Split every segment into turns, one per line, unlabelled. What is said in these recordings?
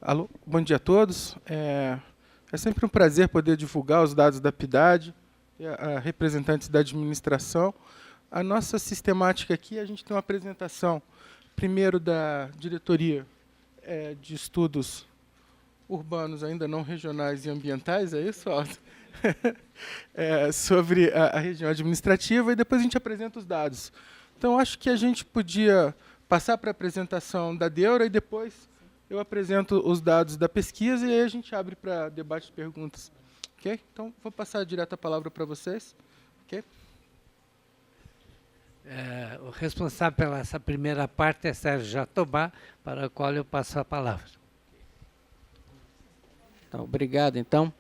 Alô, bom dia a todos. É sempre um prazer poder divulgar os dados da PIDAD e a representantes da administração. A nossa sistemática aqui, a gente tem uma apresentação, primeiro da diretoria de estudos urbanos, ainda não regionais e ambientais, é isso, Aldo? Sobre a região administrativa, e depois a gente apresenta os dados. Então, acho que a gente podia passar para a apresentação da Deura e depois eu apresento os dados da pesquisa e aí a gente abre para debate e perguntas. Ok? Então, vou passar direto a palavra para vocês. Ok?
O responsável pela essa primeira parte é Sérgio Jatobá, para o qual eu passo a palavra.
Então, obrigado, então.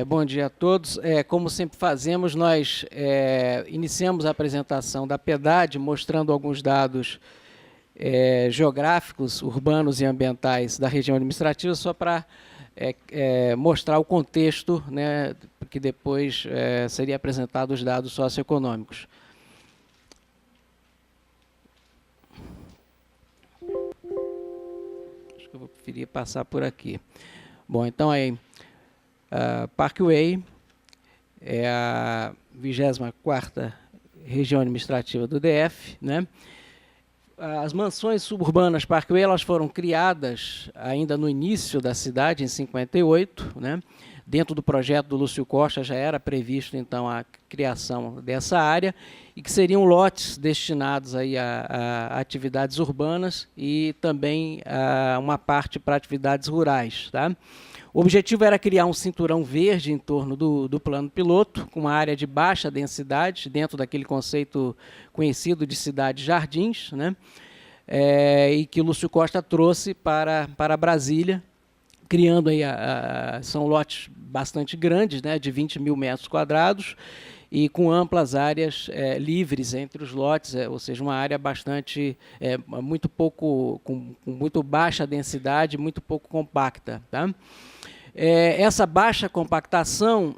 Bom dia a todos. Como sempre fazemos, nós iniciamos a apresentação da PEDAD, mostrando alguns dados geográficos, urbanos e ambientais da região administrativa, só para mostrar o contexto, né, que depois seria apresentado os dados socioeconômicos. Acho que eu vou preferir passar por aqui. Bom, então aí, Parkway é a 24ª região administrativa do DF, né? As mansões suburbanas Parkway, elas foram criadas ainda no início da cidade, em 58, né? Dentro do projeto do Lúcio Costa já era previsto, então, a criação dessa área, e que seriam lotes destinados aí a atividades urbanas e também uma parte para atividades rurais, tá? O objetivo era criar um cinturão verde em torno do plano piloto, com uma área de baixa densidade, dentro daquele conceito conhecido de cidades-jardins, né? E que o Lúcio Costa trouxe para Brasília, criando aí, são lotes bastante grandes, né, de 20 mil metros quadrados, e com amplas áreas livres entre os lotes, ou seja, uma área bastante, muito pouco, com muito baixa densidade, muito pouco compacta, tá? Essa baixa compactação,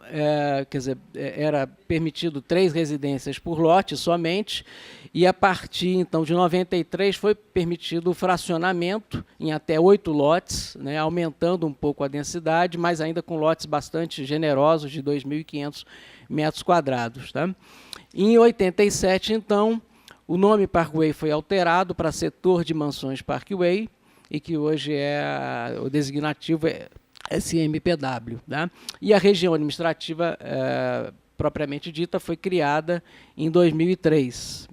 quer dizer, era permitido 3 residências por lote somente, e a partir, então, de 93 foi permitido o fracionamento em até 8 lotes, né, aumentando um pouco a densidade, mas ainda com lotes bastante generosos, de 2.500 metros quadrados. Tá? Em 87, então, o nome Parkway foi alterado para Setor de Mansões Parkway, e que hoje o designativo é SMPW. Tá? E a região administrativa, propriamente dita, foi criada em 2003.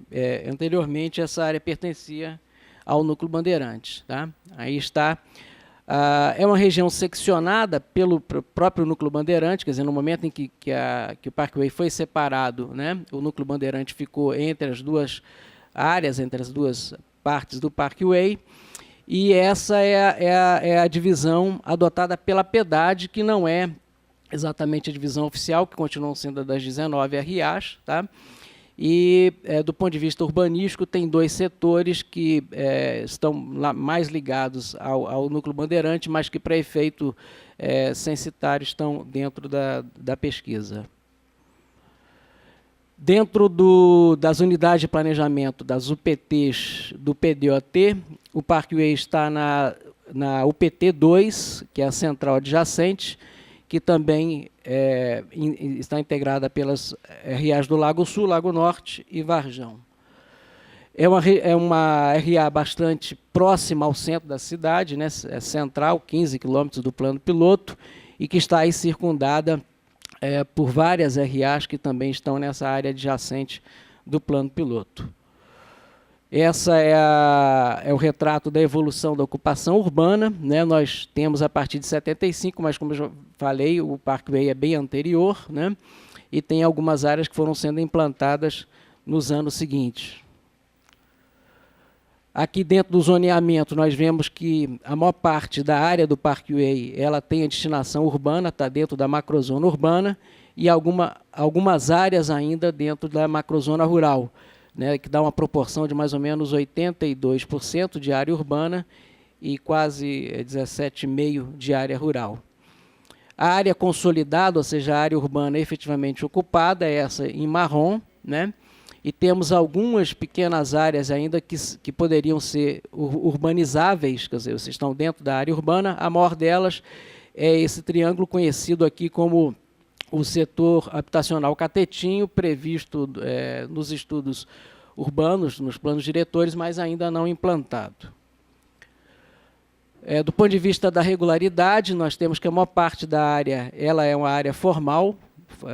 Anteriormente, essa área pertencia ao Núcleo Bandeirantes. Tá? Aí está. É uma região seccionada pelo próprio Núcleo Bandeirante, quer dizer, no momento em que o Parkway foi separado, né, o Núcleo Bandeirante ficou entre as duas áreas, entre as duas partes do Parkway, e essa é a divisão adotada pela PEDAD, que não é exatamente a divisão oficial, que continuam sendo das 19 RAs, tá? E, do ponto de vista urbanístico, tem 2 setores que estão mais ligados ao Núcleo Bandeirante, mas que, para efeito censitário, estão dentro da pesquisa. Dentro das unidades de planejamento, das UPTs do PDOT, o Parkway está na UPT 2, que é a central adjacente, que também está integrada pelas RAs do Lago Sul, Lago Norte e Varjão. É uma RA bastante próxima ao centro da cidade, né, central, 15 quilômetros do plano piloto, e que está aí circundada por várias RAs que também estão nessa área adjacente do plano piloto. Essa é o retrato da evolução da ocupação urbana, né? Nós temos a partir de 75, mas como eu já falei, o Parkway é bem anterior, né? E tem algumas áreas que foram sendo implantadas nos anos seguintes. Aqui dentro do zoneamento nós vemos que a maior parte da área do Parkway ela tem a destinação urbana, está dentro da macrozona urbana, e algumas áreas ainda dentro da macrozona rural, né, que dá uma proporção de mais ou menos 82% de área urbana e quase 17,5% de área rural. A área consolidada, ou seja, a área urbana efetivamente ocupada, é essa em marrom, né, e temos algumas pequenas áreas ainda que poderiam ser urbanizáveis, quer dizer, vocês estão dentro da área urbana. A maior delas é esse triângulo conhecido aqui como o setor habitacional Catetinho, previsto nos estudos urbanos, nos planos diretores, mas ainda não implantado. Do ponto de vista da regularidade, nós temos que a maior parte da área ela é uma área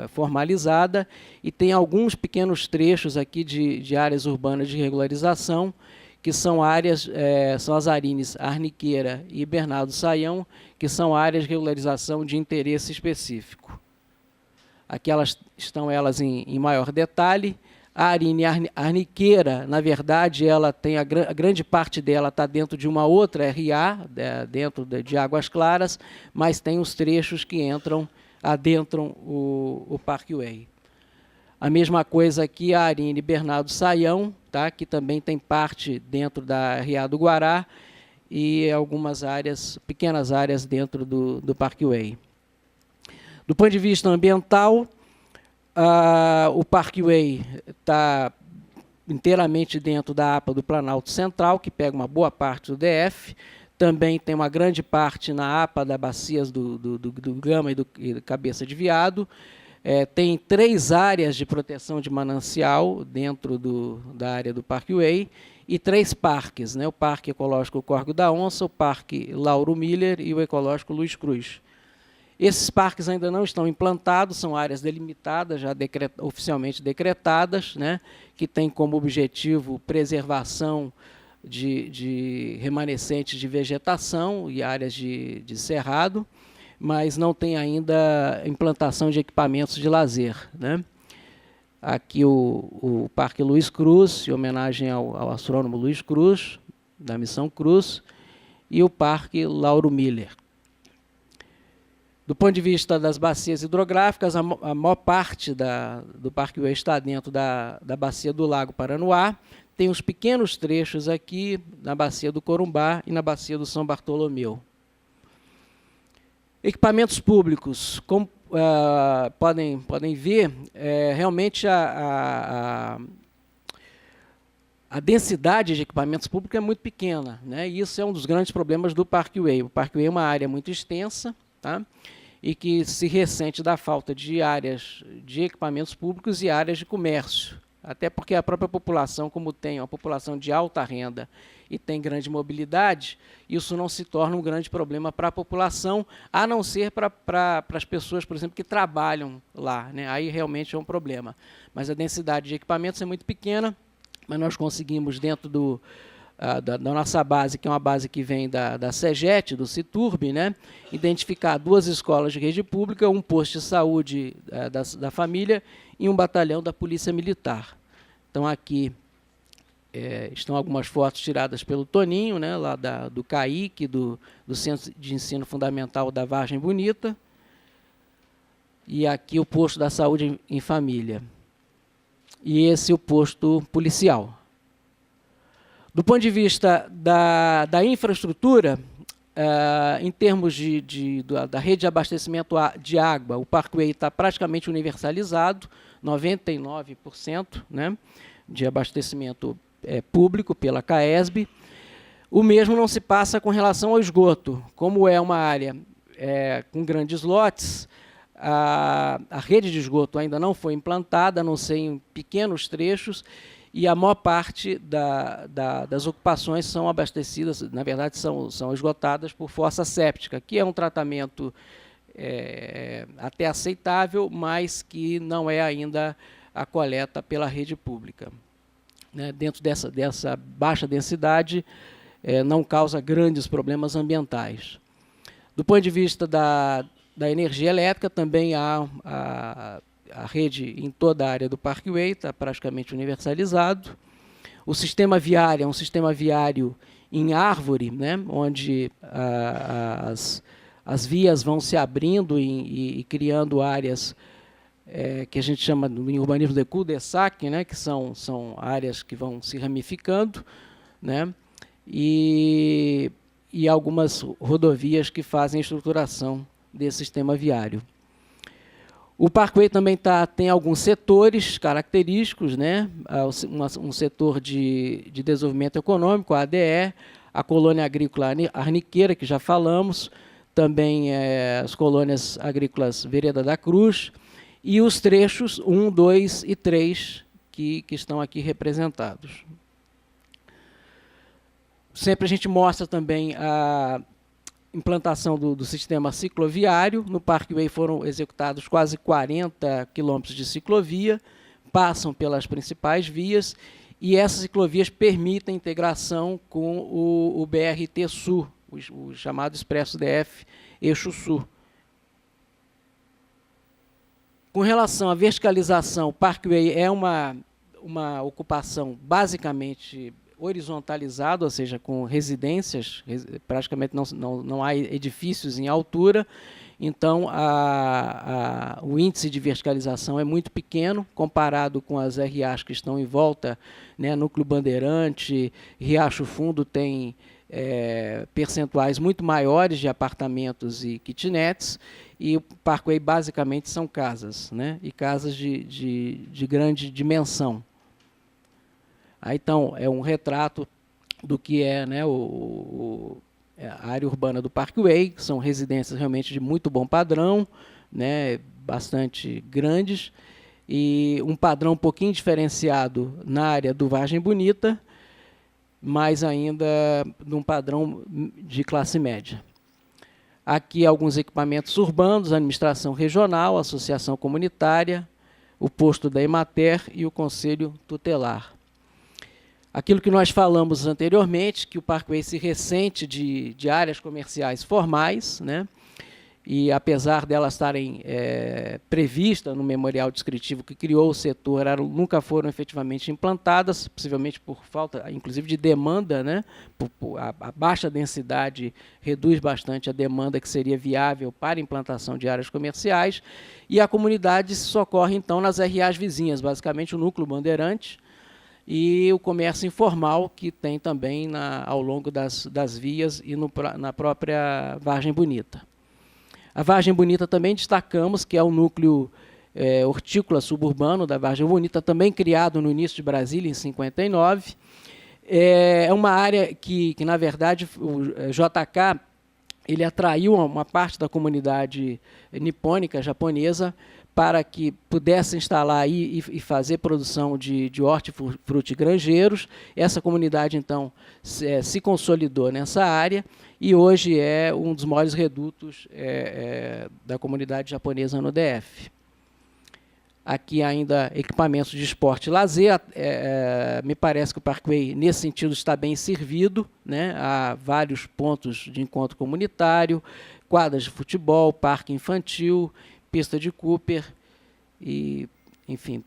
formalizada, e tem alguns pequenos trechos aqui de áreas urbanas de regularização, que são áreas, são as Arines Arniqueira e Bernardo Saião, que são áreas de regularização de interesse específico. Aqui estão elas em maior detalhe. A Arine Arniqueira, na verdade, ela tem a grande parte dela está dentro de uma outra RA, dentro de Águas Claras, mas tem os trechos que adentram o Parkway. A mesma coisa aqui, a Arine Bernardo Saião, tá, que também tem parte dentro da RA do Guará, e algumas áreas, pequenas áreas dentro do Parkway. Do ponto de vista ambiental, o Parkway está inteiramente dentro da APA do Planalto Central, que pega uma boa parte do DF. Também tem uma grande parte na APA da Bacias do Gama e do Cabeça de Viado. Tem 3 áreas de proteção de manancial dentro da área do Parkway e 3 parques, né? O Parque Ecológico Córrego da Onça, o Parque Lauro Miller e o Ecológico Luiz Cruz. Esses parques ainda não estão implantados, são áreas delimitadas, já oficialmente decretadas, né, que têm como objetivo preservação de remanescentes de vegetação e áreas de cerrado, mas não tem ainda implantação de equipamentos de lazer, né. Aqui o Parque Luiz Cruz, em homenagem ao astrônomo Luiz Cruz, da Missão Cruz, e o Parque Lauro Miller. Do ponto de vista das bacias hidrográficas, a maior parte do Parkway está dentro da bacia do Lago Paranoá. Tem uns pequenos trechos aqui na bacia do Corumbá e na bacia do São Bartolomeu. Equipamentos públicos, como podem ver, realmente a densidade de equipamentos públicos é muito pequena, né? E isso é um dos grandes problemas do Parkway. O Parkway é uma área muito extensa, tá? E que se ressente da falta de áreas de equipamentos públicos e áreas de comércio. Até porque a própria população, como tem uma população de alta renda e tem grande mobilidade, isso não se torna um grande problema para a população, a não ser para as pessoas, por exemplo, que trabalham lá, né? Aí realmente é um problema. Mas a densidade de equipamentos é muito pequena, mas nós conseguimos, dentro da nossa base, que é uma base que vem da CEGET, do CITURB, né, identificar 2 escolas de rede pública, um posto de saúde da família e um batalhão da Polícia Militar. Então, aqui estão algumas fotos tiradas pelo Toninho, né, lá do CAIC, do Centro de Ensino Fundamental da Vargem Bonita, e aqui o posto da saúde em família. E esse é o posto policial. Do ponto de vista da infraestrutura, em termos da rede de abastecimento de água, o Parkway está praticamente universalizado, 99%, né, de abastecimento público pela CAESB. O mesmo não se passa com relação ao esgoto. Como é uma área com grandes lotes, a rede de esgoto ainda não foi implantada, a não ser em pequenos trechos, e a maior parte das ocupações são abastecidas, na verdade, são esgotadas por fossa séptica, que é um tratamento até aceitável, mas que não é ainda a coleta pela rede pública. Né? Dentro dessa baixa densidade, não causa grandes problemas ambientais. Do ponto de vista da energia elétrica, também há a rede em toda a área do Parkway, está praticamente universalizado. O sistema viário é um sistema viário em árvore, né, onde as vias vão se abrindo e criando áreas que a gente chama em urbanismo de cul-de-sac, né, que são áreas que vão se ramificando, né, e algumas rodovias que fazem a estruturação desse sistema viário. O Parkway também tem alguns setores característicos, né? Um setor de desenvolvimento econômico, a ADE, a colônia agrícola Arniqueira, que já falamos, também as colônias agrícolas Vereda da Cruz, e os trechos 1, 2 e 3, que estão aqui representados. Sempre a gente mostra também a implantação do sistema cicloviário. No Parkway foram executados quase 40 quilômetros de ciclovia, passam pelas principais vias, e essas ciclovias permitem a integração com o BRT Sul, o chamado Expresso DF Eixo Sul. Com relação à verticalização, o Parkway é uma ocupação basicamente horizontalizada, ou seja, com residências, praticamente não há edifícios em altura, então o índice de verticalização é muito pequeno, comparado com as RAs que estão em volta, né, Núcleo Bandeirante, Riacho Fundo tem percentuais muito maiores de apartamentos e kitnets, e o Parkway basicamente são casas, né, e casas de grande dimensão. Então, é um retrato do que é, né, a área urbana do Parkway, são residências realmente de muito bom padrão, né, bastante grandes, e um padrão um pouquinho diferenciado na área do Vargem Bonita, mas ainda num padrão de classe média. Aqui alguns equipamentos urbanos, a administração regional, a associação comunitária, o posto da Emater e o conselho tutelar. Aquilo que nós falamos anteriormente, que o Parkway se ressente de áreas comerciais formais, né? E apesar delas estarem previstas no memorial descritivo que criou o setor, nunca foram efetivamente implantadas, possivelmente por falta, inclusive, de demanda, né? A baixa densidade reduz bastante a demanda que seria viável para a implantação de áreas comerciais, e a comunidade se socorre, então, nas RAs vizinhas, basicamente o Núcleo Bandeirante, e o comércio informal, que tem também ao longo das vias e na própria Vargem Bonita. A Vargem Bonita também destacamos, que é o núcleo hortícola suburbano da Vargem Bonita, também criado no início de Brasília, em 59. É uma área que na verdade, o JK ele atraiu uma parte da comunidade nipônica japonesa para que pudesse instalar aí e fazer produção de hortifrutigranjeiros. Essa comunidade, então, se consolidou nessa área e hoje é um dos maiores redutos da comunidade japonesa no DF. Aqui ainda equipamentos de esporte e lazer. Me parece que o Parkway, nesse sentido, está bem servido, né? Há vários pontos de encontro comunitário, quadras de futebol, parque infantil, pista de Cooper, e, enfim.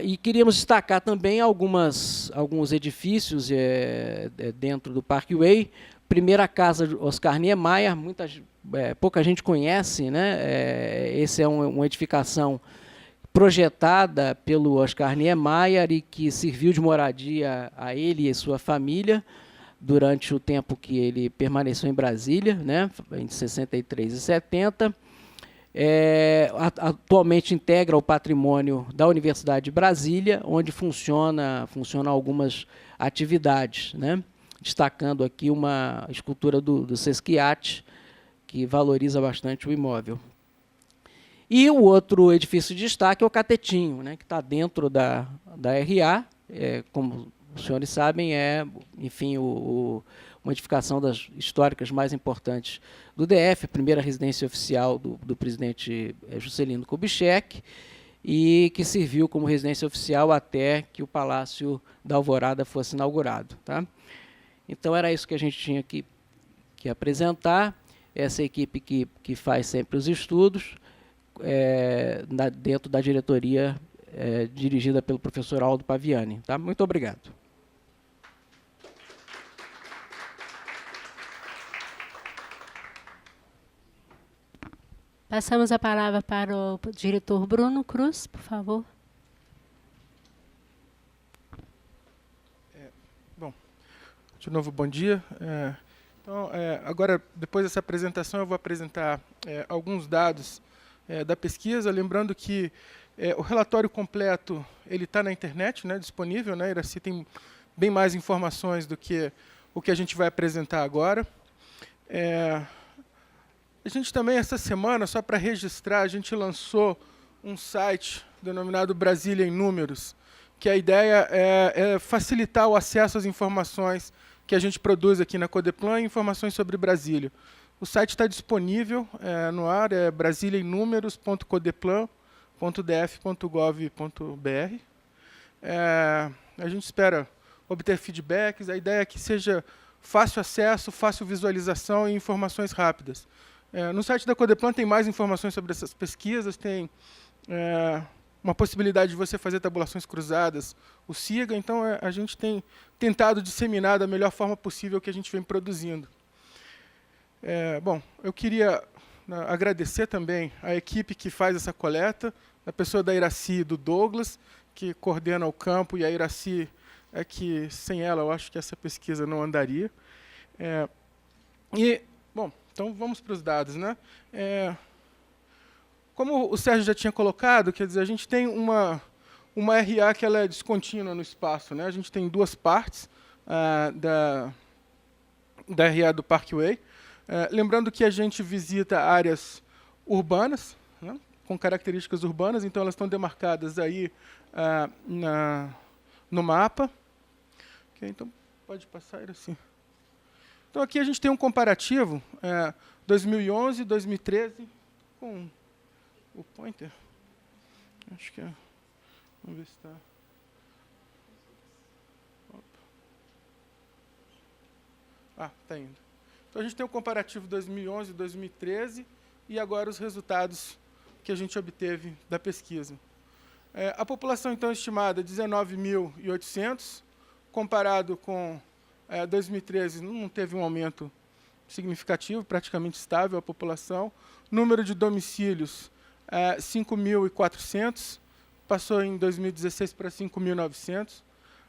E queríamos destacar também alguns edifícios dentro do Parkway. Primeira casa de Oscar Niemeyer, pouca gente conhece, né? Essa é uma edificação projetada pelo Oscar Niemeyer e que serviu de moradia a ele e sua família durante o tempo que ele permaneceu em Brasília, né, entre 63 e 70. Atualmente integra o patrimônio da Universidade de Brasília, onde funcionam algumas atividades, né, destacando aqui uma escultura do Sesquiate, que valoriza bastante o imóvel. E o outro edifício de destaque é o Catetinho, né, que está dentro da RA, como os senhores sabem, enfim, uma edificação das históricas mais importantes do DF, a primeira residência oficial do presidente Juscelino Kubitschek, e que serviu como residência oficial até que o Palácio da Alvorada fosse inaugurado. Tá? Então, era isso que a gente tinha que apresentar. Essa equipe que faz sempre os estudos, dentro da diretoria dirigida pelo professor Aldo Paviani. Tá? Muito obrigado.
Passamos a palavra para o diretor Bruno Cruz, por favor.
Bom, de novo, bom dia. Então, agora, depois dessa apresentação, eu vou apresentar alguns dados da pesquisa. Lembrando que o relatório completo ele está na internet, né, disponível. Né, Iracy tem bem mais informações do que o que a gente vai apresentar agora. A gente também, essa semana, só para registrar, a gente lançou um site denominado Brasília em Números, que a ideia é facilitar o acesso às informações que a gente produz aqui na Codeplan e informações sobre Brasília. O site está disponível no ar, é brasiliaemnumeros.codeplan.df.gov.br. A gente espera obter feedbacks, a ideia é que seja fácil acesso, fácil visualização e informações rápidas. No site da Codeplan tem mais informações sobre essas pesquisas, tem uma possibilidade de você fazer tabulações cruzadas, o SIGA, então a gente tem tentado disseminar da melhor forma possível o que a gente vem produzindo. Bom, eu queria agradecer também a equipe que faz essa coleta, a pessoa da Iracy e do Douglas, que coordena o campo, e a Iracy é que, sem ela, eu acho que essa pesquisa não andaria. Bom, então vamos para os dados, né? Como o Sérgio já tinha colocado, quer dizer, a gente tem uma RA que ela é descontínua no espaço, né? A gente tem duas partes da RA do Parkway. Lembrando que a gente visita áreas urbanas, né, com características urbanas, então elas estão demarcadas aí no mapa. Okay, então, pode passar assim. Então, aqui a gente tem um comparativo, 2011, 2013, com o pointer. Acho que vamos ver se está... Está indo. Então, a gente tem um comparativo 2011, 2013 e agora os resultados que a gente obteve da pesquisa. A população, então, estimada é 19.800, comparado com 2013, não teve um aumento significativo, praticamente estável a população. Número de domicílios, 5.400, passou em 2016 para 5.900.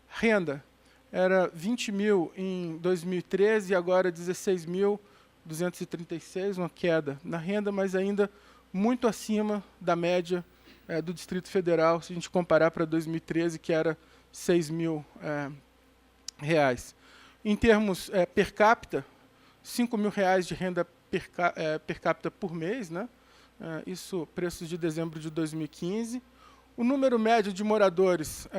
Renda, era 20 mil em 2013 e agora 16.236, uma queda na renda, mas ainda muito acima da média do Distrito Federal, se a gente comparar para 2013, que era 6 mil reais. Em termos per capita, 5 mil reais de renda per capita por mês, né? Isso, preços de dezembro de 2015. O número médio de moradores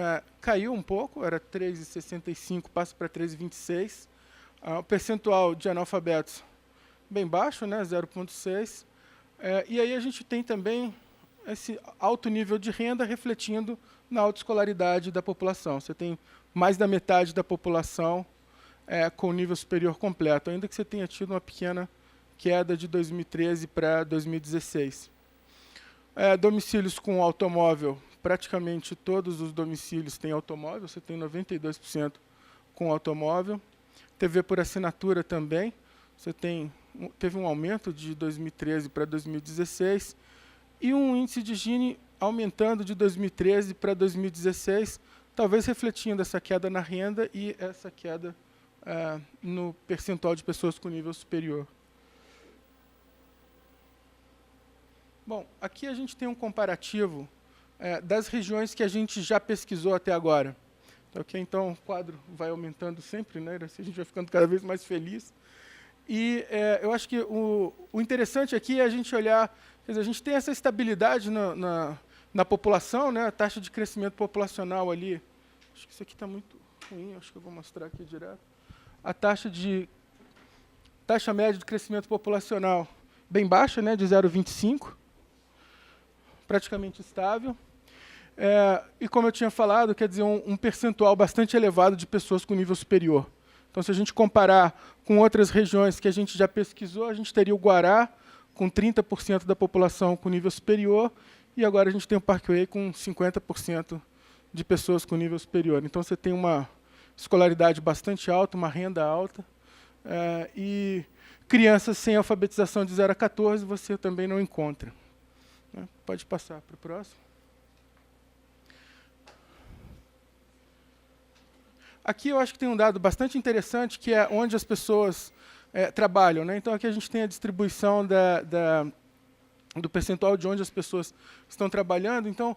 caiu um pouco, era 3,65, passa para 3,26. O percentual de analfabetos bem baixo, né, 0,6. E aí a gente tem também esse alto nível de renda refletindo na autoescolaridade da população. Você tem mais da metade da população com nível superior completo, ainda que você tenha tido uma pequena queda de 2013 para 2016. Domicílios com automóvel, praticamente todos os domicílios têm automóvel, você tem 92% com automóvel. TV por assinatura também, você teve um aumento de 2013 para 2016, e um índice de Gini aumentando de 2013 para 2016, talvez refletindo essa queda na renda e essa queda no percentual de pessoas com nível superior. Bom, aqui a gente tem um comparativo das regiões que a gente já pesquisou até agora. Então, o quadro vai aumentando sempre, né? Assim a gente vai ficando cada vez mais feliz. E eu acho que o interessante aqui é a gente olhar, quer dizer, a gente tem essa estabilidade na população, né? A taxa de crescimento populacional ali, acho que isso aqui está muito ruim, acho que eu vou mostrar aqui direto. A taxa média de crescimento populacional bem baixa, né? De 0,25. Praticamente estável. E como eu tinha falado, quer dizer, um percentual bastante elevado de pessoas com nível superior. Então, se a gente comparar com outras regiões que a gente já pesquisou, a gente teria o Guará com 30% da população com nível superior, e agora a gente tem o Parkway com 50% de pessoas com nível superior. Então, você tem uma escolaridade bastante alta, uma renda alta, e crianças sem alfabetização de 0 a 14 você também não encontra. Pode passar para o próximo. Aqui eu acho que tem um dado bastante interessante, que é onde as pessoas trabalham, né? Então, aqui a gente tem a distribuição do percentual de onde as pessoas estão trabalhando. Então,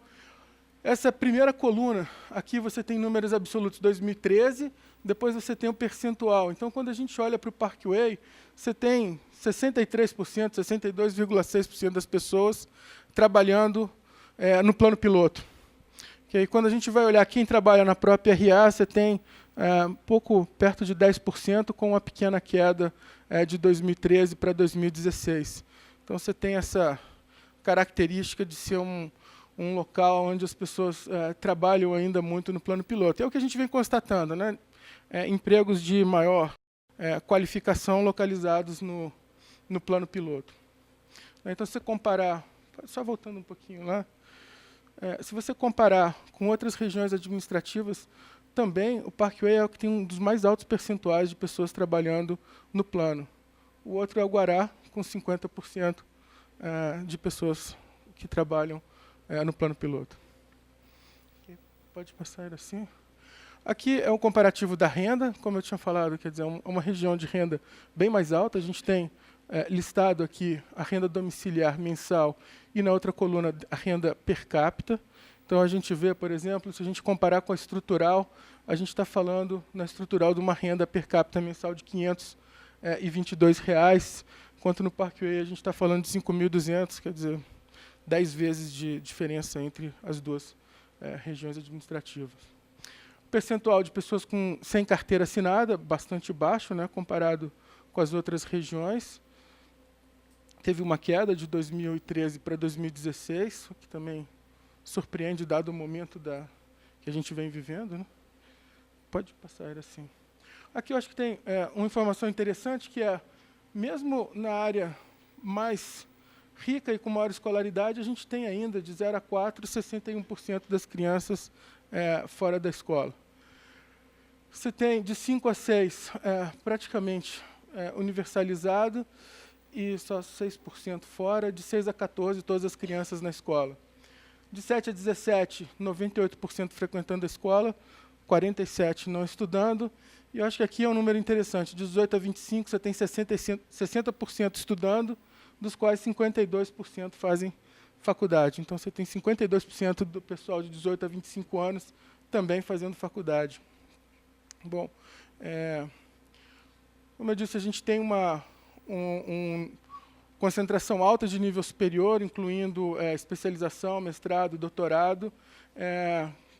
essa primeira coluna, aqui você tem números absolutos 2013, depois você tem o percentual. Então, quando a gente olha para o Parkway, você tem 63%, 62,6% das pessoas trabalhando no plano piloto. Okay? Quando a gente vai olhar quem trabalha na própria RA, você tem pouco perto de 10%, com uma pequena queda de 2013 para 2016. Então, você tem essa característica de ser um local onde as pessoas trabalham ainda muito no plano piloto. É o que a gente vem constatando, né? Empregos de maior qualificação localizados no plano piloto. Então, se você comparar, só voltando um pouquinho lá, se você comparar com outras regiões administrativas, também o Parkway é o que tem um dos mais altos percentuais de pessoas trabalhando no plano. O outro é o Guará, com 50% de pessoas que trabalham no plano piloto. Pode passar assim. Aqui é um comparativo da renda, como eu tinha falado, quer dizer, é uma região de renda bem mais alta. A gente tem listado aqui a renda domiciliar mensal e na outra coluna a renda per capita. Então a gente vê, por exemplo, se a gente comparar com a estrutural, a gente está falando na estrutural de uma renda per capita mensal de R$ 522, enquanto no Parkway a gente está falando de 5.200, quer dizer, 10 vezes de diferença entre as duas regiões administrativas. O percentual de pessoas sem carteira assinada, bastante baixo, né, comparado com as outras regiões. Teve uma queda de 2013 para 2016, o que também surpreende, dado o momento que a gente vem vivendo. Né? Pode passar assim. Aqui eu acho que tem uma informação interessante, que mesmo na área mais rica e com maior escolaridade, a gente tem ainda, de 0 a 4, 61% das crianças fora da escola. Você tem de 5 a 6, praticamente universalizado, e só 6% fora, de 6 a 14, todas as crianças na escola. De 7 a 17, 98% frequentando a escola, 47% não estudando, e eu acho que aqui é um número interessante, de 18 a 25, você tem 60% estudando, dos quais 52% fazem faculdade. Então, você tem 52% do pessoal de 18 a 25 anos também fazendo faculdade. Bom, como eu disse, a gente tem uma concentração alta de nível superior, incluindo especialização, mestrado, doutorado,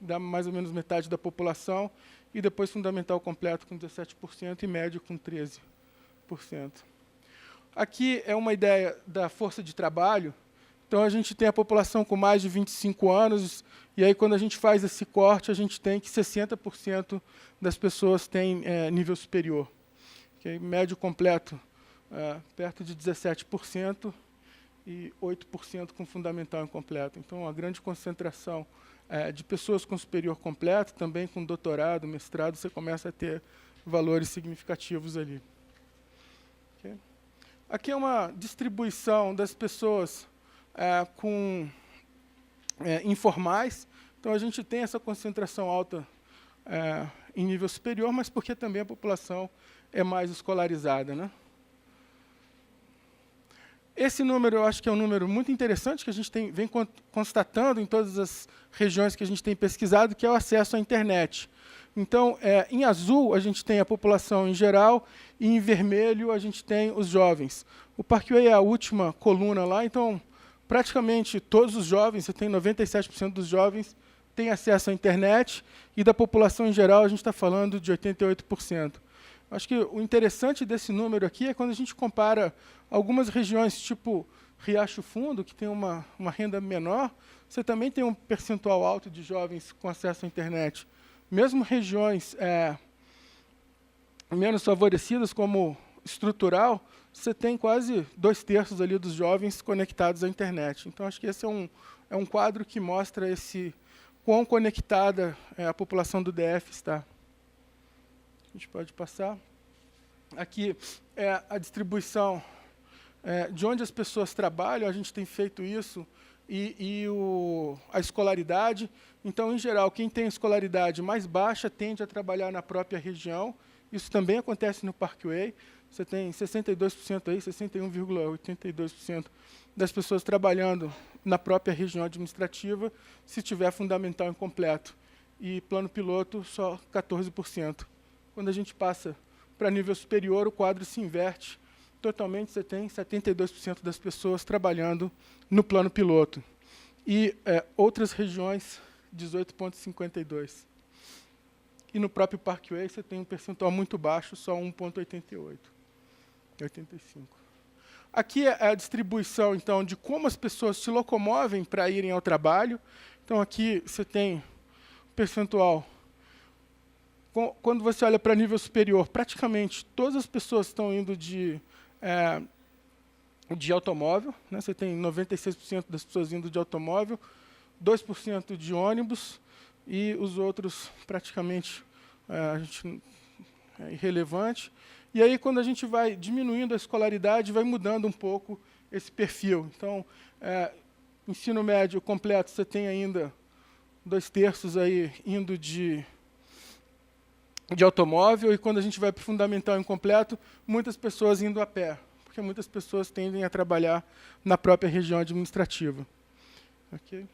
dá mais ou menos metade da população, e depois fundamental completo com 17% e médio com 13%. Aqui é uma ideia da força de trabalho. Então, a gente tem a população com mais de 25 anos, e aí, quando a gente faz esse corte, a gente tem que 60% das pessoas têm nível superior. Okay? Médio completo, perto de 17%, e 8% com fundamental incompleto. Então, uma grande concentração de pessoas com superior completo, também com doutorado, mestrado, você começa a ter valores significativos ali. Okay? Aqui é uma distribuição das pessoas informais. Então, a gente tem essa concentração alta em nível superior, mas porque também a população é mais escolarizada. Né? Esse número, eu acho que é um número muito interessante, que a gente vem constatando em todas as regiões que a gente tem pesquisado, que é o acesso à internet. Então, em azul, a gente tem a população em geral, e em vermelho, a gente tem os jovens. O Parkway é a última coluna lá, então, praticamente todos os jovens, você tem 97% dos jovens, têm acesso à internet, e da população em geral, a gente está falando de 88%. Acho que o interessante desse número aqui é quando a gente compara algumas regiões, tipo Riacho Fundo, que tem uma renda menor, você também tem um percentual alto de jovens com acesso à internet. Mesmo regiões menos favorecidas, como estrutural, você tem quase 2/3 ali dos jovens conectados à internet. Então, acho que esse é um quadro que mostra quão conectada a população do DF está. A gente pode passar. Aqui é a distribuição de onde as pessoas trabalham, a gente tem feito isso, e a escolaridade. Então, em geral, quem tem escolaridade mais baixa tende a trabalhar na própria região, Isso também acontece no Parkway. Você tem 62% aí, 61,82% das pessoas trabalhando na própria região administrativa, se tiver fundamental incompleto. E plano piloto, só 14%. Quando a gente passa para nível superior, o quadro se inverte totalmente. Você tem 72% das pessoas trabalhando no plano piloto. E outras regiões, 18,52%. E no próprio Parkway você tem um percentual muito baixo, só 1,88%. 85%. Aqui é a distribuição, então, de como as pessoas se locomovem para irem ao trabalho. Então, aqui você tem percentual. Quando você olha para nível superior, praticamente todas as pessoas estão indo de automóvel, né? Você tem 96% das pessoas indo de automóvel, 2% de ônibus, e os outros praticamente é irrelevante. E aí, quando a gente vai diminuindo a escolaridade, vai mudando um pouco esse perfil. Então, ensino médio completo, você tem ainda 2/3 aí indo de automóvel, e quando a gente vai para o fundamental incompleto, muitas pessoas indo a pé, porque muitas pessoas tendem a trabalhar na própria região administrativa. Ok?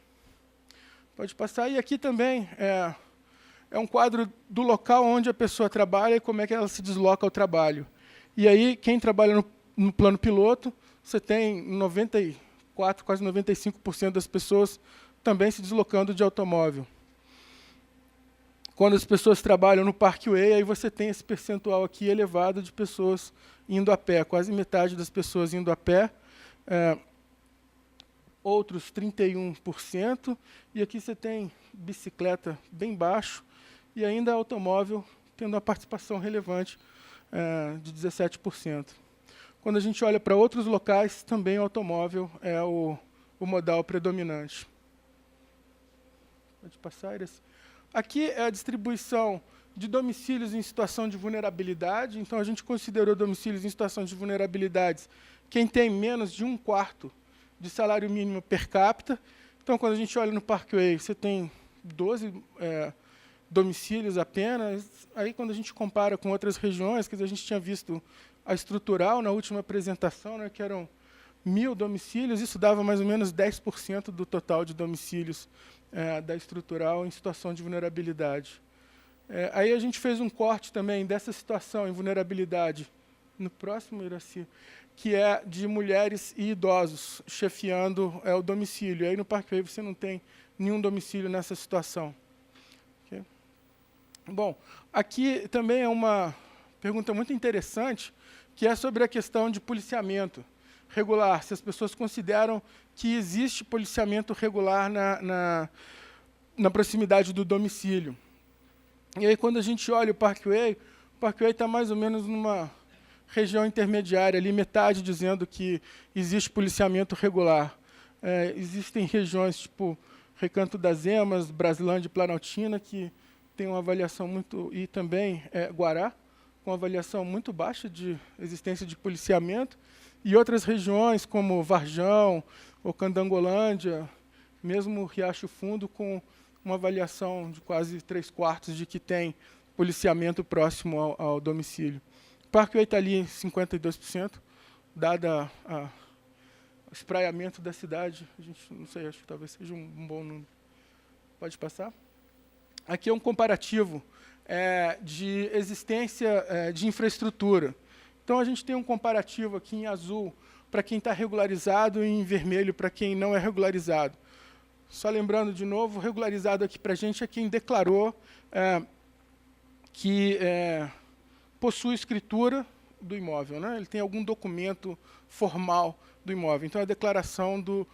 Pode passar. E aqui também é um quadro do local onde a pessoa trabalha e como é que ela se desloca ao trabalho. E aí, quem trabalha no plano piloto, você tem 94%, quase 95% das pessoas também se deslocando de automóvel. Quando as pessoas trabalham no Parkway, aí você tem esse percentual aqui elevado de pessoas indo a pé, quase metade das pessoas indo a pé, outros 31%, e aqui você tem bicicleta bem baixo, e ainda automóvel tendo uma participação relevante de 17%. Quando a gente olha para outros locais, também o automóvel é o modal predominante. Pode passar, Iris. Aqui é a distribuição de domicílios em situação de vulnerabilidade. Então, a gente considerou domicílios em situação de vulnerabilidade quem tem menos de 1/4 de salário mínimo per capita. Então, quando a gente olha no Parkway, você tem 12 domicílios apenas. Aí, quando a gente compara com outras regiões, que a gente tinha visto a estrutural na última apresentação, né, que eram 1.000 domicílios, isso dava mais ou menos 10% do total de domicílios da estrutural em situação de vulnerabilidade. Aí a gente fez um corte também dessa situação em vulnerabilidade, no próximo, Iraci, que é de mulheres e idosos chefiando o domicílio. Aí no Parkway você não tem nenhum domicílio nessa situação. Okay? Bom, aqui também é uma pergunta muito interessante, que é sobre a questão de policiamento regular, se as pessoas consideram que existe policiamento regular na proximidade do domicílio. E aí, quando a gente olha o Parkway está mais ou menos numa região intermediária, ali, metade dizendo que existe policiamento regular. Existem regiões tipo Recanto das Emas, Brasilândia e Planaltina, que tem uma avaliação muito... E também Guará, com uma avaliação muito baixa de existência de policiamento, e outras regiões, como Varjão, ou Candangolândia, mesmo Riacho Fundo, com uma avaliação de quase 3/4 de que tem policiamento próximo ao domicílio. O Parkway está ali em 52%, dada o espraiamento da cidade. A gente, não sei, acho que talvez seja um bom número. Pode passar? Aqui é um comparativo de existência de infraestrutura. Então, a gente tem um comparativo aqui em azul para quem está regularizado e em vermelho para quem não é regularizado. Só lembrando de novo, regularizado aqui para a gente é quem declarou que possui escritura do imóvel, né? Ele tem algum documento formal do imóvel. Então, é a declaração do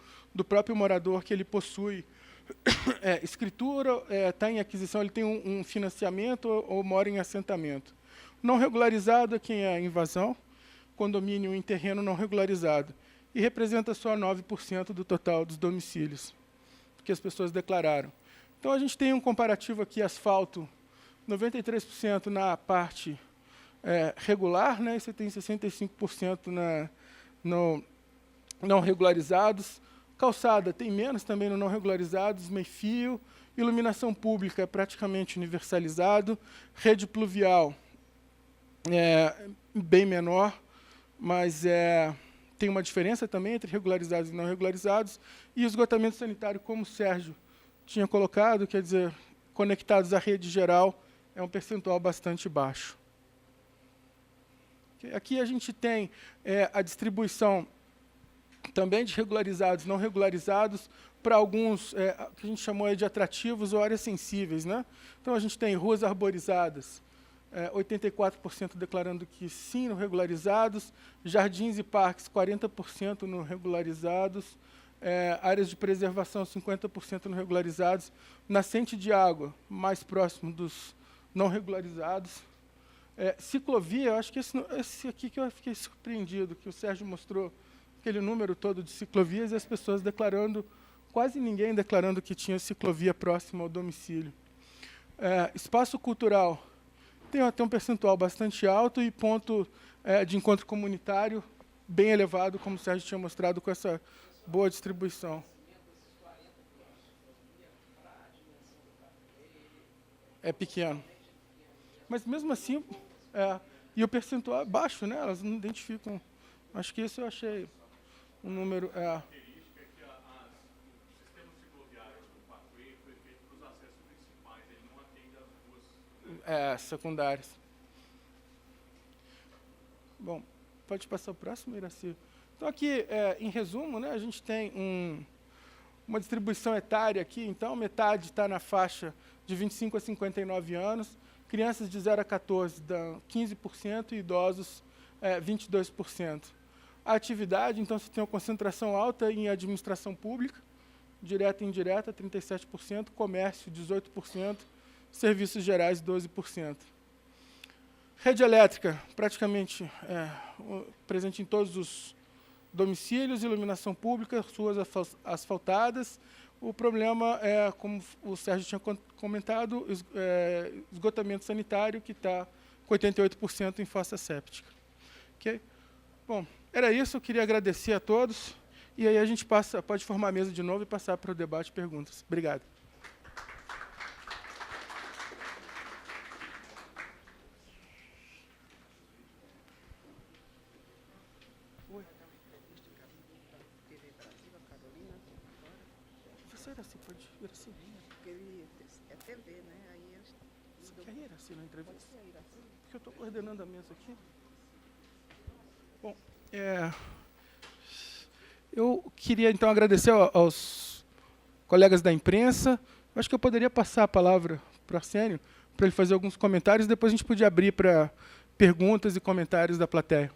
próprio morador que ele possui escritura, está em aquisição, ele tem um financiamento ou mora em assentamento. Não regularizado é quem é invasão, condomínio em terreno não regularizado. E representa só 9% do total dos domicílios que as pessoas declararam. Então, a gente tem um comparativo aqui, asfalto, 93% na parte regular, né, e você tem 65% não regularizados. Calçada tem menos também no não regularizados, meio-fio. Iluminação pública é praticamente universalizado. Rede pluvial bem menor, mas tem uma diferença também entre regularizados e não regularizados. E o esgotamento sanitário, como o Sérgio tinha colocado, quer dizer, conectados à rede geral, é um percentual bastante baixo. Aqui a gente tem a distribuição também de regularizados e não regularizados para alguns que a gente chamou de atrativos ou áreas sensíveis, né? Então, a gente tem ruas arborizadas, 84% declarando que sim, no regularizados, jardins e parques, 40% no regularizados, áreas de preservação, 50% no regularizados, nascente de água, mais próximo dos não regularizados. Ciclovia, eu acho que esse aqui que eu fiquei surpreendido, que o Sérgio mostrou, aquele número todo de ciclovias e as pessoas declarando, quase ninguém declarando que tinha ciclovia próxima ao domicílio. Espaço cultural, tem até um percentual bastante alto e ponto de encontro comunitário bem elevado, como o Sérgio tinha mostrado, com essa boa distribuição. É pequeno. Mas, mesmo assim, e o percentual é baixo, né? Elas não identificam. Acho que isso eu achei um número... secundárias. Bom, pode passar o próximo, Iraci. Então, aqui, em resumo, né, a gente tem uma distribuição etária aqui. Então, metade está na faixa de 25 a 59 anos, crianças de 0 a 14 dão 15% e idosos 22%. A atividade, então, você tem uma concentração alta em administração pública, direta e indireta, 37%, comércio, 18%, serviços gerais, 12%. Rede elétrica, praticamente presente em todos os domicílios, iluminação pública, ruas asfaltadas. O problema como o Sérgio tinha comentado, esgotamento sanitário, que está com 88% em fossa séptica. Okay? Bom, era isso, eu queria agradecer a todos, e aí a gente pode formar a mesa de novo e passar para o debate e perguntas. Obrigado. Iraci, pode ir assim.
Porque ele é TV, né? Aí eles...
Você quer ir assim na entrevista?
Pode ser, Iraci.
Porque eu estou coordenando a mesa aqui. Bom, eu queria, então, agradecer aos colegas da imprensa. Eu acho que eu poderia passar a palavra para o Arsênio, para ele fazer alguns comentários, depois a gente podia abrir para perguntas e comentários da plateia.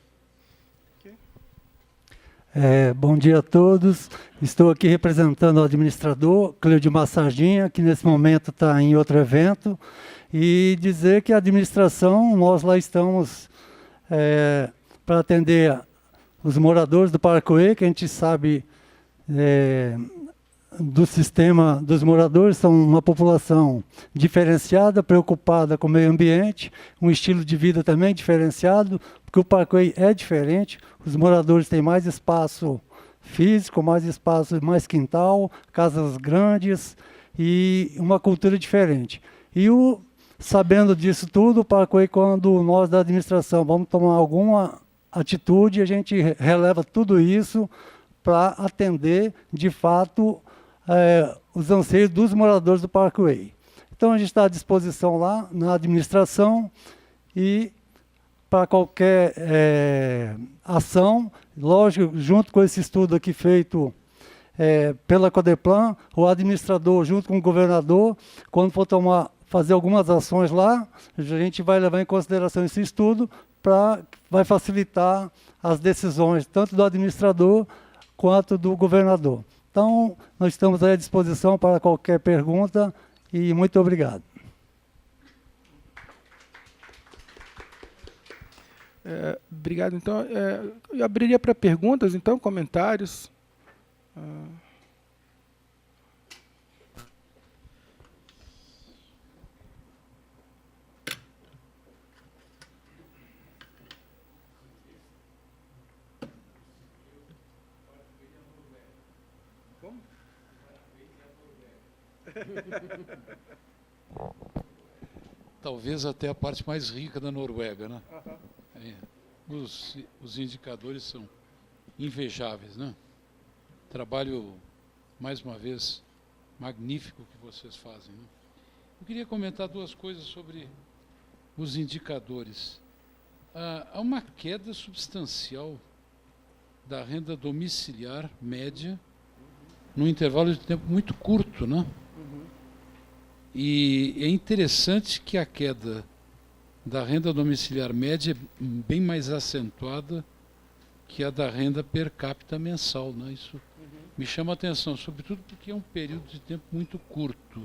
Bom dia a todos. Estou aqui representando o administrador, Cleudimar Sardinha, que nesse momento está em outro evento, e dizer que a administração, nós lá estamos para atender os moradores do Parkway, que a gente sabe do sistema dos moradores, são uma população diferenciada, preocupada com o meio ambiente, um estilo de vida também diferenciado, porque o Parkway é diferente, os moradores têm mais espaço físico, mais espaço, mais quintal, casas grandes e uma cultura diferente. E sabendo disso tudo, o Parkway, quando nós da administração vamos tomar alguma atitude, a gente releva tudo isso para atender, de fato, os anseios dos moradores do Parkway. Então, a gente está à disposição lá na administração e para qualquer ação, lógico, junto com esse estudo aqui feito pela Codeplan, o administrador, junto com o governador, quando for fazer algumas ações lá, a gente vai levar em consideração esse estudo, vai facilitar as decisões, tanto do administrador quanto do governador. Então, nós estamos à disposição para qualquer pergunta e muito obrigado.
Obrigado. Então, eu abriria para perguntas, então, comentários.
talvez até a parte mais rica da Noruega, né? É. Os indicadores são invejáveis, né? Trabalho, mais uma vez, magnífico que vocês fazem, né? Eu queria comentar duas coisas sobre os indicadores. Há uma queda substancial da renda domiciliar média num intervalo de tempo muito curto, né? E é interessante que a queda da renda domiciliar média é bem mais acentuada que a da renda per capita mensal, né? Isso me chama a atenção, sobretudo porque é um período de tempo muito curto.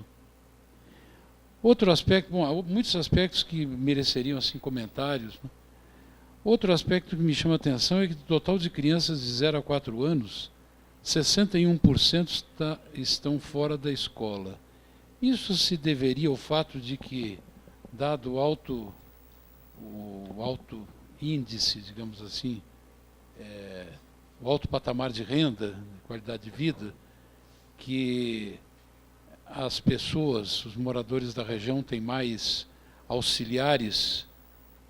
Outro aspecto, bom, há muitos aspectos que mereceriam assim comentários, né? Outro aspecto que me chama a atenção é que do total de crianças de 0 a 4 anos, 61% estão fora da escola. Isso se deveria ao fato de que, dado o alto índice, digamos assim, o alto patamar de renda, de qualidade de vida, que as pessoas, os moradores da região têm mais auxiliares,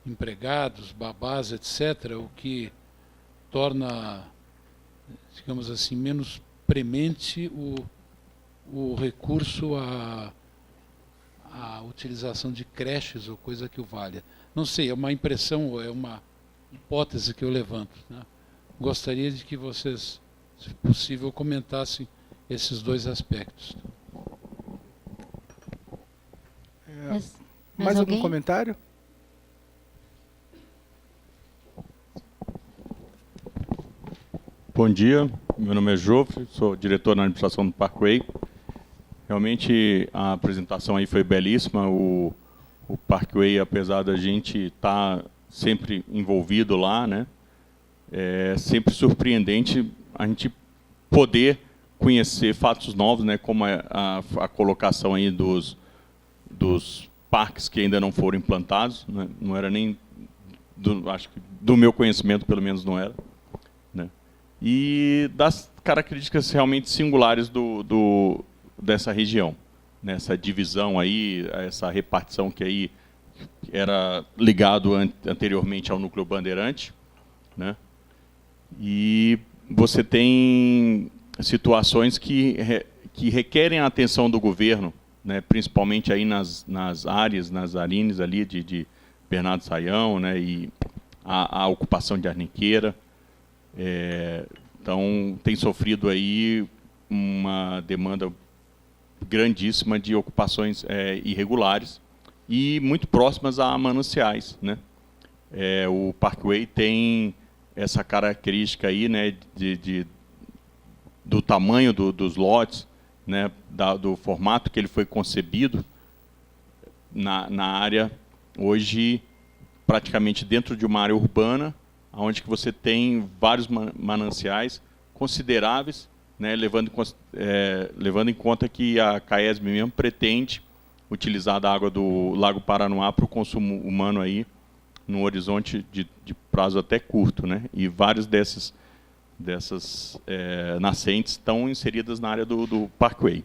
empregados, babás, etc., o que torna, digamos assim, menos premente o recurso à utilização de creches ou coisa que o valha. Não sei, é uma impressão, é uma hipótese que eu levanto, né? Gostaria de que vocês, se possível, comentassem esses dois aspectos.
Mais algum
alguém?
comentário?
Bom dia, meu nome é Jofre, sou diretor na administração do Parkway. Realmente a apresentação aí foi belíssima. O Parkway, apesar da gente estar sempre envolvido lá, né, é sempre surpreendente a gente poder conhecer fatos novos, né, como a colocação aí dos parques que ainda não foram implantados, né, não era nem, acho que do meu conhecimento pelo menos não era, né, e das características realmente singulares dessa região, nessa divisão aí, essa repartição que aí era ligado anteriormente ao núcleo bandeirante, né? E você tem situações que requerem a atenção do governo, né? Principalmente aí nas arines ali de Bernardo Saião, né? E a ocupação de Arniqueira, então tem sofrido aí uma demanda grandíssima de ocupações irregulares e muito próximas a mananciais, né? O Parkway tem essa característica aí, né, do tamanho dos lotes, né, do formato que ele foi concebido na área hoje praticamente dentro de uma área urbana, onde que você tem vários mananciais consideráveis, né, levando em conta que a CAESB mesmo pretende utilizar da água do Lago Paranoá para o consumo humano aí, num horizonte de prazo até curto, né? E várias dessas nascentes estão inseridas na área do Parkway.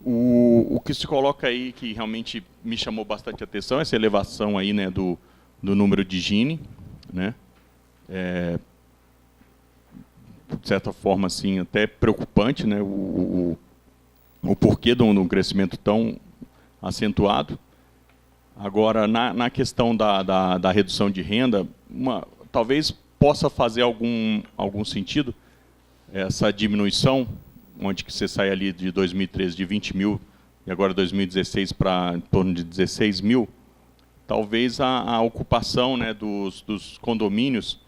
O que se coloca aí, que realmente me chamou bastante atenção, é essa elevação aí, né, do número de Gini, né? De certa forma, assim, até preocupante, né, o porquê de um crescimento tão acentuado. Agora, na questão da redução de renda, talvez possa fazer algum sentido essa diminuição, onde que você sai ali de 2013 de 20 mil e agora 2016 para em torno de 16 mil, talvez a ocupação, né, dos condomínios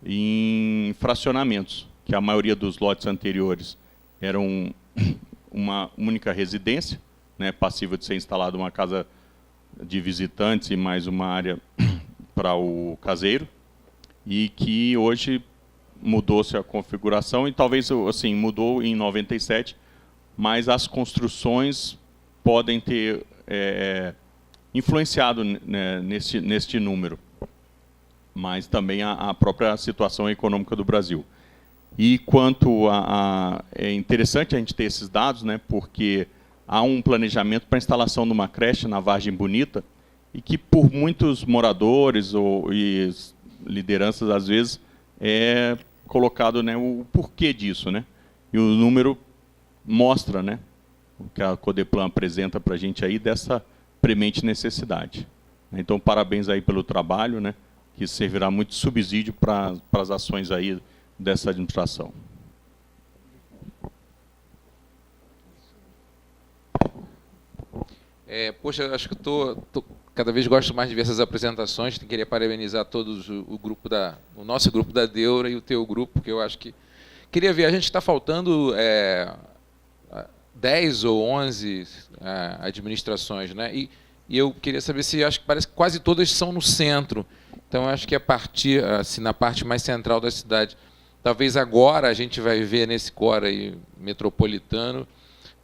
em fracionamentos, que a maioria dos lotes anteriores eram uma única residência, né, passível de ser instalada uma casa de visitantes e mais uma área para o caseiro, e que hoje mudou-se a configuração e talvez assim mudou em 97, mas as construções podem ter influenciado, né, neste número, mas também a própria situação econômica do Brasil. E quanto é interessante a gente ter esses dados, né, porque há um planejamento para a instalação de uma creche na Vargem Bonita e que por muitos moradores e lideranças, às vezes, é colocado, né, o porquê disso, né? E o número mostra, né, o que a Codeplan apresenta para a gente aí dessa premente necessidade. Então, parabéns aí pelo trabalho, né, que servirá muito de subsídio para as ações aí dessa administração.
Poxa, acho que cada vez gosto mais de ver essas apresentações. Queria parabenizar todos o nosso grupo da Deura e o teu grupo, porque eu acho que queria ver. A gente está faltando 10 ou 11 administrações, né? E eu queria saber se acho que parece que quase todas são no centro. Então eu acho que a partir assim, na parte mais central da cidade, talvez agora a gente vai ver nesse core aí metropolitano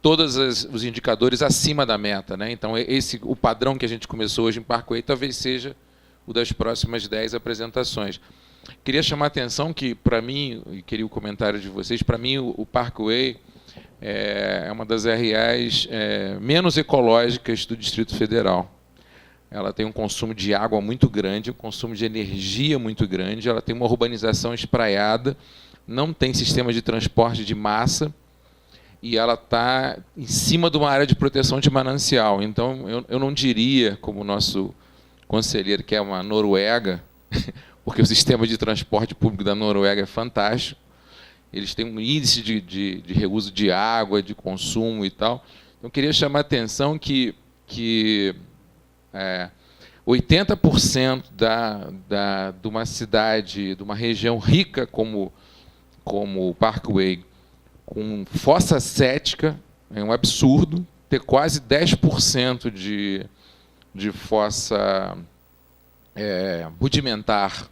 todos os indicadores acima da meta, né? Então o padrão que a gente começou hoje em Parkway talvez seja o das próximas 10 apresentações. Queria chamar a atenção que, para mim, e queria o comentário de vocês, para mim o Parkway é uma das RAs menos ecológicas do Distrito Federal. Ela tem um consumo de água muito grande, um consumo de energia muito grande, ela tem uma urbanização espraiada, não tem sistema de transporte de massa, e ela está em cima de uma área de proteção de manancial. Então, eu não diria, como o nosso conselheiro, que é uma Noruega, porque o sistema de transporte público da Noruega é fantástico. Eles têm um índice de reuso de água, de consumo e tal. Então, eu queria chamar a atenção que 80% de uma cidade, de uma região rica como o Parkway, com fossa cética, é um absurdo ter quase 10% de fossa rudimentar,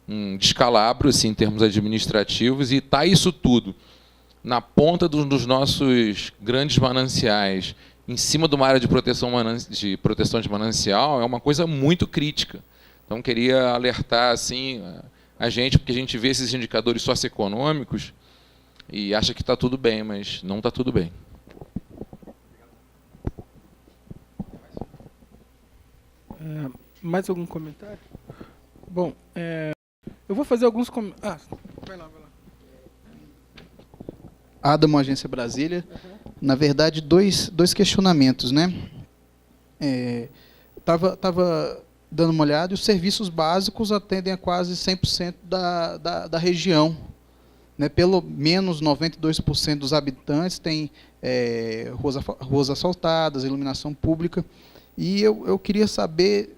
um descalabro assim, em termos administrativos, e está isso tudo na ponta dos nossos grandes mananciais, em cima de uma área de proteção de manancial, é uma coisa muito crítica. Então, queria alertar assim, a gente, porque a gente vê esses indicadores socioeconômicos e acha que está tudo bem, mas não está tudo bem.
Mais algum comentário? Bom, eu vou fazer alguns comentários. Vai lá.
Adamo, Agência Brasília. Na verdade, dois questionamentos, né? Tava dando uma olhada e os serviços básicos atendem a quase 100% da região. Né? Pelo menos 92% dos habitantes têm ruas asfaltadas, iluminação pública. E eu queria saber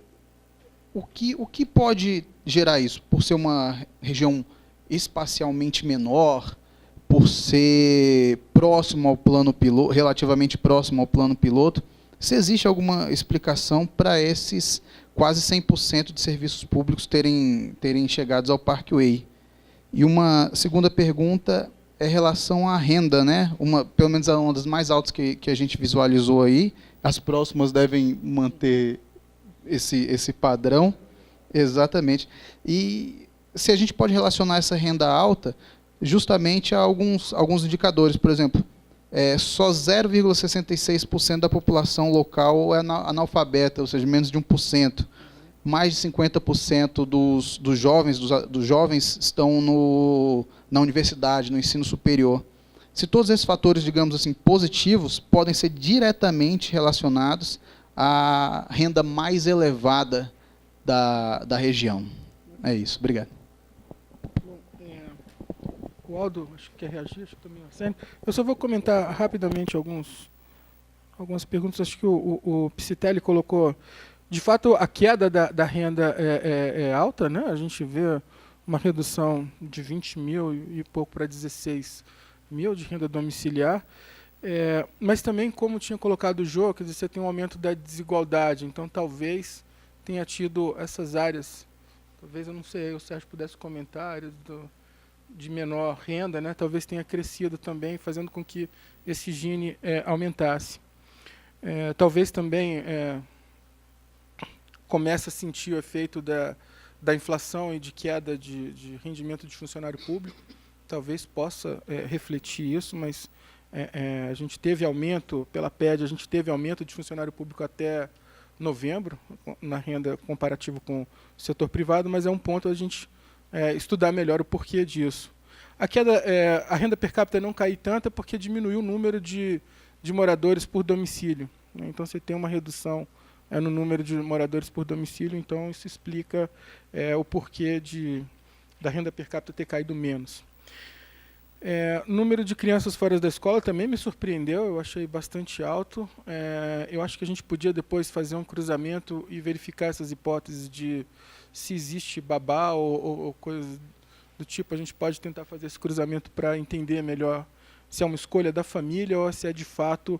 o que pode gerar isso, por ser uma região espacialmente menor, por ser próximo ao plano piloto, relativamente próximo ao plano piloto, se existe alguma explicação para esses quase 100% de serviços públicos terem chegado ao Parkway. E uma segunda pergunta é em relação à renda, né? Pelo menos uma das mais altas que a gente visualizou aí. As próximas devem manter esse padrão. Exatamente. E se a gente pode relacionar essa renda alta justamente a alguns indicadores. Por exemplo, só 0,66% da população local é analfabeta, ou seja, menos de 1%. Mais de 50% dos jovens estão na universidade, no ensino superior. Se todos esses fatores, digamos assim, positivos, podem ser diretamente relacionados à renda mais elevada da região. É isso. Obrigado.
O Aldo, acho que quer reagir, acho que também é. Eu só vou comentar rapidamente algumas perguntas. Acho que o Psitelli colocou. De fato, a queda da renda é alta, né? A gente vê uma redução de 20 mil e pouco para 16 mil de renda domiciliar. Mas também, como tinha colocado o Jô, quer dizer, você tem um aumento da desigualdade. Então, talvez tenha tido essas áreas. Talvez, eu não sei, o Sérgio pudesse comentar de menor renda, né? Talvez tenha crescido também, fazendo com que esse Gini aumentasse. Talvez também comece a sentir o efeito da inflação e de queda de rendimento de funcionário público. Talvez possa refletir isso, mas a gente teve aumento, pela PED, a gente teve aumento de funcionário público até novembro, na renda comparativo com o setor privado, mas é um ponto a gente estudar melhor o porquê disso. A renda per capita não cair tanto é porque diminuiu o número de moradores por domicílio, né? Então você tem uma redução no número de moradores por domicílio, então isso explica o porquê da renda per capita ter caído menos. O número de crianças fora da escola também me surpreendeu, eu achei bastante alto. Eu acho que a gente podia depois fazer um cruzamento e verificar essas hipóteses de se existe babá ou coisas do tipo. A gente pode tentar fazer esse cruzamento para entender melhor se é uma escolha da família ou se é de fato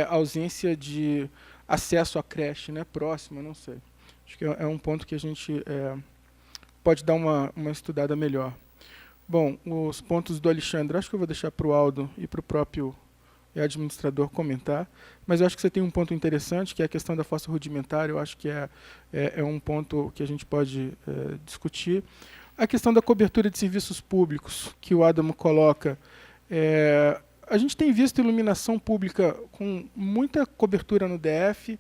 ausência de acesso à creche, né, próxima, não sei. Acho que é um ponto que a gente pode dar uma estudada melhor. Bom, os pontos do Alexandre, acho que eu vou deixar para o Aldo e para o próprio administrador comentar, mas eu acho que você tem um ponto interessante, que é a questão da fossa rudimentar. Eu acho que é um ponto que a gente pode discutir. A questão da cobertura de serviços públicos, que o Adamo coloca, a gente tem visto iluminação pública com muita cobertura no DF,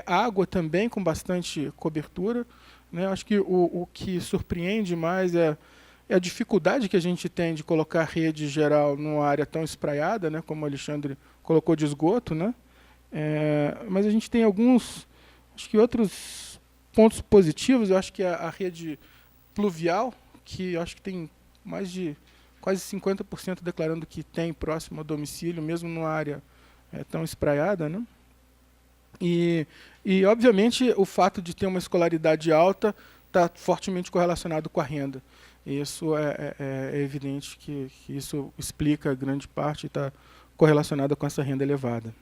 água também com bastante cobertura, né? Acho que o que surpreende mais é a dificuldade que a gente tem de colocar rede geral numa área tão espraiada, né, como o Alexandre colocou, de esgoto, né? Mas a gente tem outros pontos positivos. Eu acho que a rede pluvial, que eu acho que tem mais de quase 50% declarando que tem próximo ao domicílio, mesmo numa área tão espraiada, né? E, obviamente, o fato de ter uma escolaridade alta está fortemente correlacionado com a renda. Isso é evidente que isso explica grande parte e está correlacionada com essa renda elevada.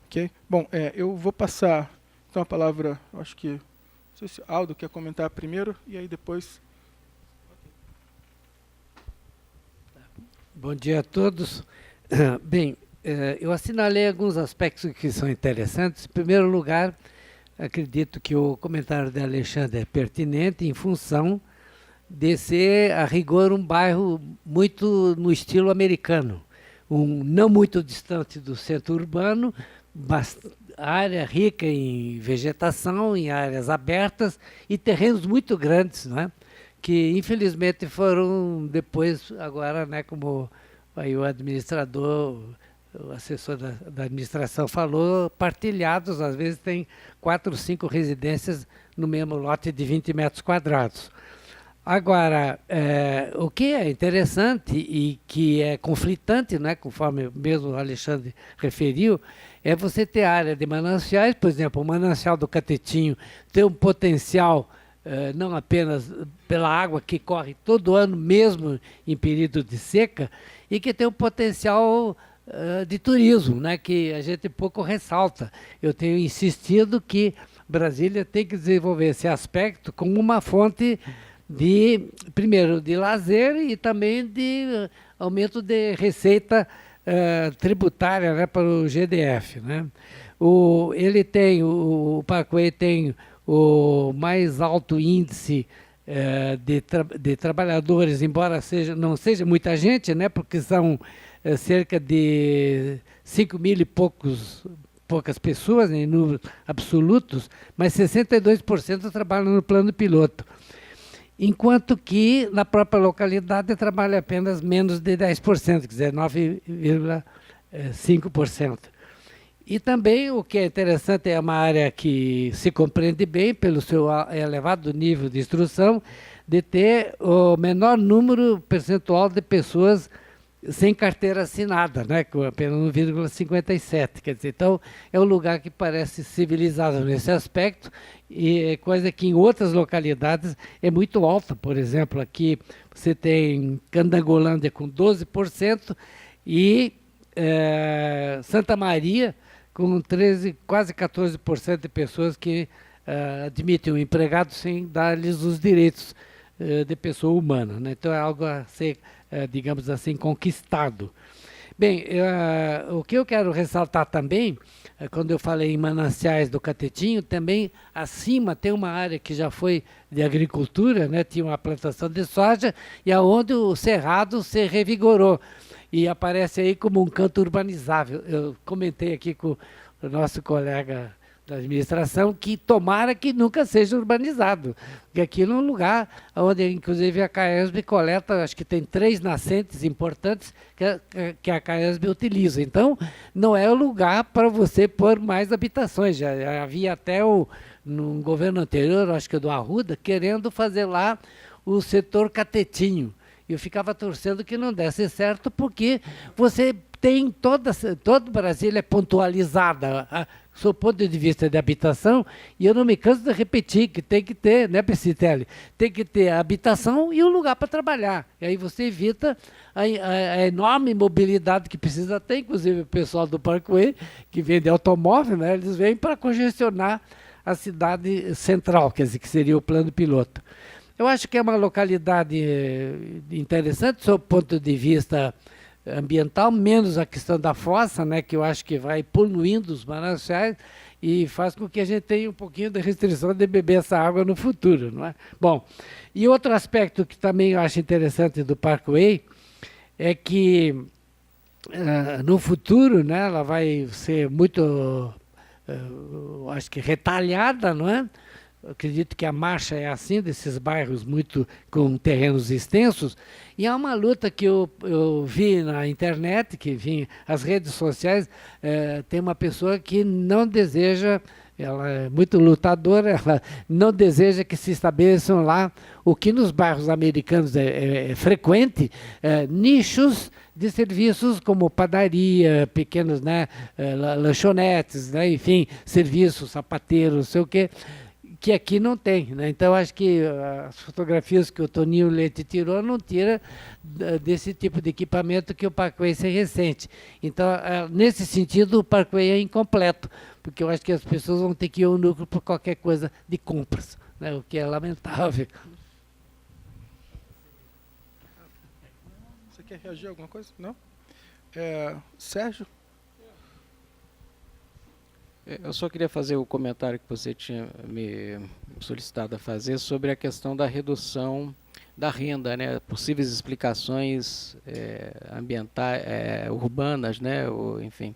Okay? Bom, eu vou passar então a palavra, acho que, não sei se Aldo quer comentar primeiro, e aí depois...
Bom dia a todos. Bem, eu assinalei alguns aspectos que são interessantes. Em primeiro lugar, acredito que o comentário de Alexandre é pertinente em função de ser, a rigor, um bairro muito no estilo americano, não muito distante do centro urbano, área rica em vegetação, em áreas abertas e terrenos muito grandes, não é? Que infelizmente foram depois, agora, né, como aí o administrador, o assessor da administração falou, partilhados. Às vezes tem 4 ou 5 residências no mesmo lote de 20 metros quadrados. Agora, o que é interessante e que é conflitante, né, conforme mesmo o Alexandre referiu, é você ter área de mananciais. Por exemplo, o manancial do Catetinho tem um potencial, não apenas pela água que corre todo ano, mesmo em período de seca, e que tem um potencial de turismo, né, que a gente pouco ressalta. Eu tenho insistido que Brasília tem que desenvolver esse aspecto como uma fonte primeiro, de lazer e também de aumento de receita tributária, né, para o GDF, né? O Parkway tem o mais alto índice de trabalhadores, embora não seja muita gente, né, porque são cerca de 5.000 e poucas pessoas, em números absolutos, mas 62% trabalham no plano piloto. Enquanto que na própria localidade trabalha apenas menos de 10%, quer dizer, 9,5%. E também o que é interessante é uma área que se compreende bem pelo seu elevado nível de instrução, de ter o menor número percentual de pessoas sem carteira assinada, né, com apenas 1,57. Quer dizer, então é um lugar que parece civilizado nesse aspecto, e coisa que em outras localidades é muito alta. Por exemplo, aqui você tem Candangolândia com 12% e Santa Maria com 13%, quase 14% de pessoas que admitem um empregado sem dar-lhes os direitos de pessoa humana, né? Então é algo a ser, digamos assim, conquistado. Bem, o que eu quero ressaltar também, quando eu falei em mananciais do Catetinho, também acima tem uma área que já foi de agricultura, né? Tinha uma plantação de soja, e aonde o cerrado se revigorou e aparece aí como um canto urbanizável. Eu comentei aqui com o nosso colega da administração, que tomara que nunca seja urbanizado, porque aquilo é um lugar onde, inclusive, a CAESB coleta, acho que tem 3 nascentes importantes que a CAESB utiliza. Então, não é o lugar para você pôr mais habitações. Já havia até, num governo anterior, acho que do Arruda, querendo fazer lá o setor catetinho. Eu ficava torcendo que não desse certo, porque você tem todo Brasília é pontualizada, do ponto de vista de habitação, e eu não me canso de repetir que tem que ter, né, Priscitelli? Tem que ter a habitação e um lugar para trabalhar. E aí você evita a enorme mobilidade que precisa ter, inclusive o pessoal do Parkway, que vende automóvel, né, eles vêm para congestionar a cidade central, quer dizer, que seria o plano piloto. Eu acho que é uma localidade interessante, do ponto de vista ambiental, menos a questão da fossa, né, que eu acho que vai poluindo os mananciais e faz com que a gente tenha um pouquinho de restrição de beber essa água no futuro, não é? Bom, e outro aspecto que também eu acho interessante do Parkway é que no futuro, né, ela vai ser muito, acho que retalhada, não é? Eu acredito que a marcha é assim, desses bairros muito com terrenos extensos, e há uma luta que eu vi na internet, que vi as redes sociais, tem uma pessoa que não deseja, ela é muito lutadora, ela não deseja que se estabeleçam lá o que nos bairros americanos é frequente, nichos de serviços como padaria, pequenos, né, lanchonetes, né, enfim, serviços, sapateiros, não sei o quê, que aqui não tem, né? Então, acho que as fotografias que o Toninho Leite tirou não tira desse tipo de equipamento que o Parkway é recente. Então, nesse sentido, o Parkway é incompleto, porque eu acho que as pessoas vão ter que ir ao núcleo por qualquer coisa de compras, né? O que é lamentável.
Você quer reagir a alguma coisa? Não? Sérgio?
Eu só queria fazer o comentário que você tinha me solicitado a fazer sobre a questão da redução da renda, né? Possíveis explicações ambientais, urbanas, né? Enfim.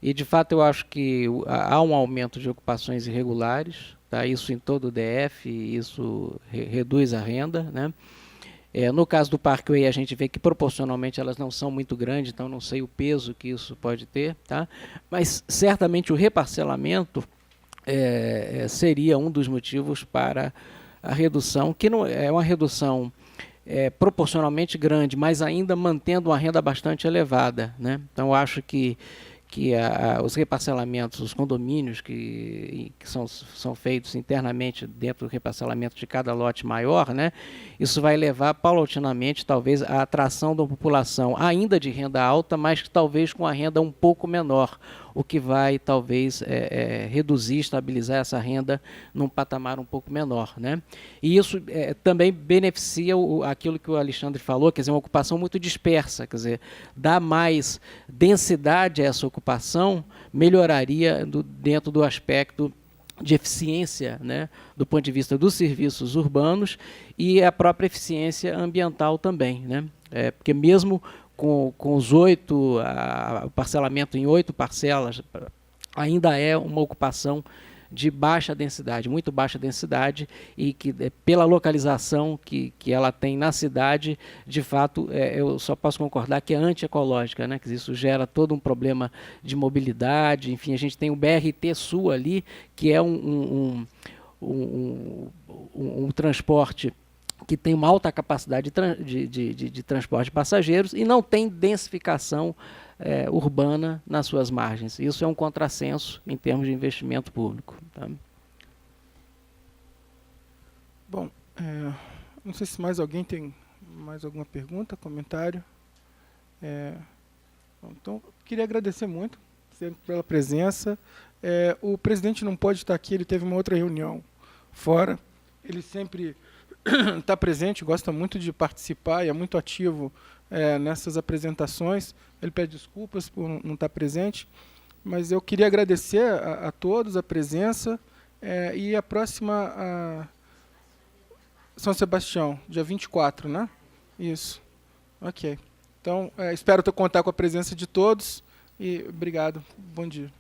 E, de fato, eu acho que há um aumento de ocupações irregulares, tá? Isso em todo o DF, isso reduz a renda, né? No caso do Parkway, a gente vê que proporcionalmente elas não são muito grandes, então não sei o peso que isso pode ter, tá? Mas certamente o reparcelamento seria um dos motivos para a redução, que não é uma redução proporcionalmente grande, mas ainda mantendo uma renda bastante elevada, né? Então, eu acho que os reparcelamentos, os condomínios que são feitos internamente dentro do reparcelamento de cada lote maior, né, isso vai levar paulatinamente, talvez, à atração da população ainda de renda alta, mas talvez com a renda um pouco menor, o que vai, talvez, reduzir, estabilizar essa renda num patamar um pouco menor, né? E isso também beneficia aquilo que o Alexandre falou, quer dizer, uma ocupação muito dispersa, quer dizer, dá mais densidade a essa ocupação, melhoraria dentro do aspecto de eficiência, né, do ponto de vista dos serviços urbanos e a própria eficiência ambiental também, né? Porque mesmo com os 8, o parcelamento em 8 parcelas, ainda é uma ocupação de baixa densidade, muito baixa densidade, e que pela localização que ela tem na cidade, de fato, eu só posso concordar que é antiecológica, né? Que isso gera todo um problema de mobilidade, enfim, a gente tem o BRT Sul ali, que é um transporte que tem uma alta capacidade de transporte de passageiros e não tem densificação urbana nas suas margens. Isso é um contrassenso em termos de investimento público. Tá?
Bom, não sei se mais alguém tem mais alguma pergunta, comentário. Então, queria agradecer muito sempre pela presença. O presidente não pode estar aqui, ele teve uma outra reunião fora. Ele sempre está presente, gosta muito de participar e é muito ativo nessas apresentações. Ele pede desculpas por não estar presente, mas eu queria agradecer a todos a presença e a próxima São Sebastião, dia 24, né? Isso. Ok. Então, espero contar com a presença de todos e obrigado. Bom dia.